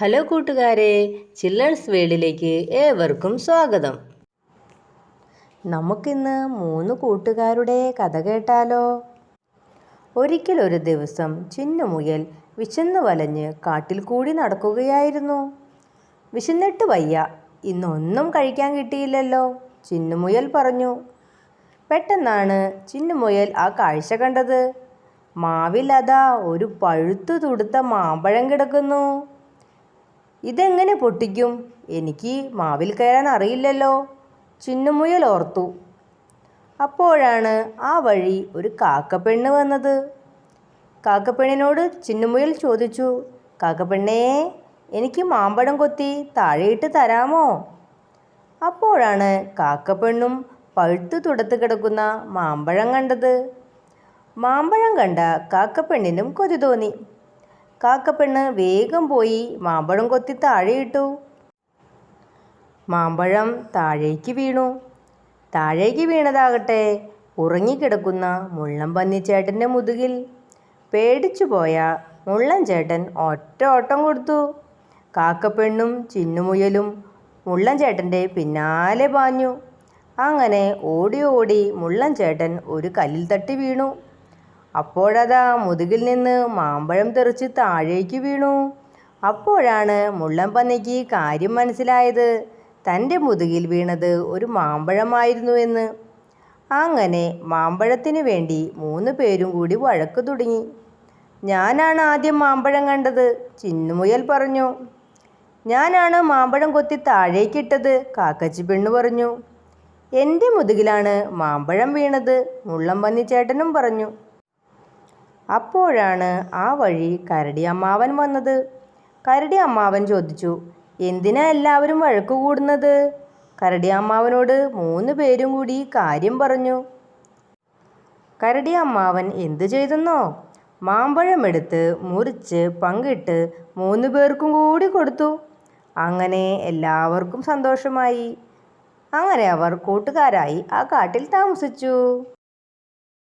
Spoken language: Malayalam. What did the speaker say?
ഹലോ കൂട്ടുകാരെ, ചിൽഡ്രൻസ് വേൾഡിലേക്ക് ഏവർക്കും സ്വാഗതം. നമുക്കിന്ന് 3 കൂട്ടുകാരുടെ കഥ കേട്ടാലോ? ഒരിക്കലൊരു ദിവസം ചിന്നുമുയൽ വിശന്നു വലഞ്ഞ് കാട്ടിൽ കൂടി നടക്കുകയായിരുന്നു. വിശന്നിട്ട് വയ്യ, ഇന്നൊന്നും കഴിക്കാൻ കിട്ടിയില്ലല്ലോ, ചിന്നുമുയൽ പറഞ്ഞു. പെട്ടെന്നാണ് ചിന്നുമുയൽ ആ കാഴ്ച കണ്ടത്. മാവിൽ അതാ ഒരു പഴുത്തു തുടുത്ത മാമ്പഴം കിടക്കുന്നു. ഇതെങ്ങനെ പൊട്ടിക്കും? എനിക്ക് മാവിൽ കയറാൻ അറിയില്ലല്ലോ, ചിന്നുമുയൽ ഓർത്തു. അപ്പോഴാണ് ആ വഴി ഒരു കാക്കപ്പെണ്ണ് വന്നത്. കാക്കപ്പെണ്ണിനോട് ചിന്നുമുയൽ ചോദിച്ചു, കാക്കപ്പെണ്ണേ, എനിക്ക് മാമ്പഴം കൊത്തി താഴെയിട്ട് തരാമോ? അപ്പോഴാണ് കാക്കപ്പെണ്ണും പഴുത്തു തുടത്ത് കിടക്കുന്ന മാമ്പഴം കണ്ടത്. മാമ്പഴം കണ്ട കാക്കപ്പെണ്ണിനും കൊതി തോന്നി. കാക്കപ്പെണ്ണ് വേഗം പോയി മാമ്പഴം കൊത്തി താഴെയിട്ടു. മാമ്പഴം താഴേക്ക് വീണു. താഴേക്ക് വീണതാകട്ടെ ഉറങ്ങിക്കിടക്കുന്ന മുള്ളൻ പന്നിച്ചേട്ടൻ്റെ മുതുകിൽ. പേടിച്ചു പോയ മുള്ളൻ ചേട്ടൻ ഒറ്റ ഓട്ടം കൊടുത്തു. കാക്കപ്പെണ്ണും ചിന്നുമുയലും മുള്ളൻ ചേട്ടൻ്റെ പിന്നാലെ പാഞ്ഞു. അങ്ങനെ ഓടി ഓടി മുള്ളൻ ചേട്ടൻ ഒരു കല്ലിൽ തട്ടി വീണു. അപ്പോഴതാ മുതുകിൽ നിന്ന് മാമ്പഴം തെറിച്ച് താഴേക്ക് വീണു. അപ്പോഴാണ് മുള്ളൻ പന്നിക്ക് കാര്യം മനസ്സിലായത്, തൻ്റെ മുതുകിൽ വീണത് ഒരു മാമ്പഴമായിരുന്നു എന്ന്. അങ്ങനെ മാമ്പഴത്തിന് വേണ്ടി 3 പേരും കൂടി വഴക്ക് തുടങ്ങി. ഞാനാണ് ആദ്യം മാമ്പഴം കണ്ടത്, ചിന്നുമുയൽ പറഞ്ഞു. ഞാനാണ് മാമ്പഴം കൊത്തി താഴേക്കിട്ടത്, കാക്കച്ചി പെണ്ണ് പറഞ്ഞു. എൻ്റെ മുതുകിലാണ് മാമ്പഴം വീണത്, മുള്ളൻ പന്നിച്ചേട്ടനും പറഞ്ഞു. അപ്പോഴാണ് ആ വഴി കരടി അമ്മാവൻ വന്നത്. കരടി അമ്മാവൻ ചോദിച്ചു, എന്തിനാ എല്ലാവരും വഴക്കു കൂടുന്നത്? കരടി അമ്മാവനോട് 3 പേരും കൂടി കാര്യം പറഞ്ഞു. കരടി അമ്മാവൻ എന്തു ചെയ്തെന്നോ? മാമ്പഴം എടുത്ത് മുറിച്ച് പങ്കിട്ട് 3 പേർക്കും കൂടി കൊടുത്തു. അങ്ങനെ എല്ലാവർക്കും സന്തോഷമായി. അങ്ങനെ അവർ കൂട്ടുകാരായി ആ കാട്ടിൽ താമസിച്ചു.